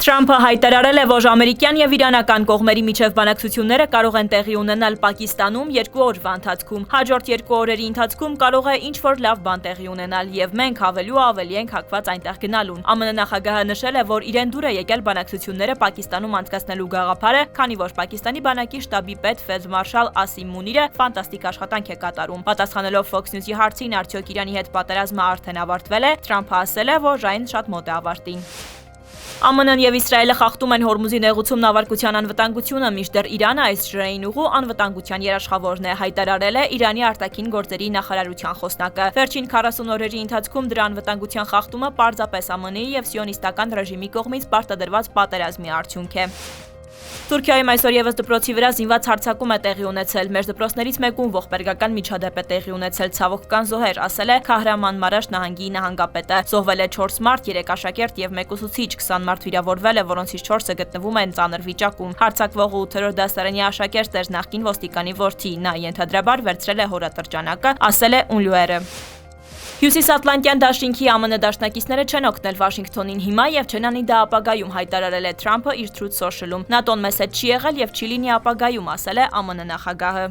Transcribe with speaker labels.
Speaker 1: Թրամփը հայտարարել է, որ ամերիկյան եւ իրանական կողմերի միջև բանակցությունները կարող են տեղի ունենալ Պակիստանում 2 օրվա ընթացքում։ Հաջորդ 2 օրերի ընթացքում կարող է ինչ-որ լավ բան տեղի ունենալ եւ մենք ավելի ու ավելի ենք հակված այնտեղ գնալուն։ ԱՄՆ նախագահը նշել է, որ իրեն դուր է եկել բանակցությունները Պակիստանում անցկացնելու գաղափարը, քանի որ Պակիստանի բանակի շտաբի պետ ֆելդմարշալ Ասիմ Մունիրը ֆանտաստիկ աշխատանք է կատարում։ Պատասխանելով Fox News-ի հարցին, արդյոք Իրանի հետ պատերազմը արդեն ավարտվել է, Թրամփը ասել է, որ այն շատ մոտ է ավարտին։ ԱՄՆ-ն եւ Իսրայելը խախտում են Հորմուզի նեղուցումն ավարկության անվտանգությունը, մինչդեռ Իրանը այս ջրային ուղու անվտանգության երաշխավորն է, հայտարարել է Իրանի արտաքին գործերի նախարարության խոսնակը։ Վերջին 40 օրերի ընթացքում դրա անվտանգության խախտումը պարզապես ԱՄՆ-ի եւ սիոնիստական ռեժիմի կողմից պարտադրված պատերազմի արդյունք է։ Թուրքիայում այսօր եւս դպրոցի վրա զինված հարձակում է տեղի ունեցել։ Մեր դպրոցներից մեկում ողբերգական միջադեպ է տեղի ունեցել, ցավոք կան զոհեր, ասել է Քահրամանմարաշ նահանգի նահանգապետը։ Զոհվել է 4 մարդ, 3 աշակերտ եւ 1 ուսուցիչ, 20 մարդ վիրավորվել է, որոնցից 4-ը գտնվում են ծանր վիճակում։ Հարձակվողը 8-րդ դասարանի աշակերտ էր, նախկին ոստիկանի որդի։ Նա ենթադրաբար վերցրել է հորատրճանակը, ասել է ՈՒՆԼՈՒԵՐ-ը։ Հյուսիսատլանտյան դաշինքի ԱՄՆ դաշնակիցները չեն օգնել Վաշինգտոնին հիմա եւ չեն անի դա ապագայում, հայտարարել է Թրամփը իր Truth Social-ում։ ՆԱՏՕ-ն մեզ հետ չի եղել եւ չի լինի ապագայում, ասել է ԱՄՆ նախագահը։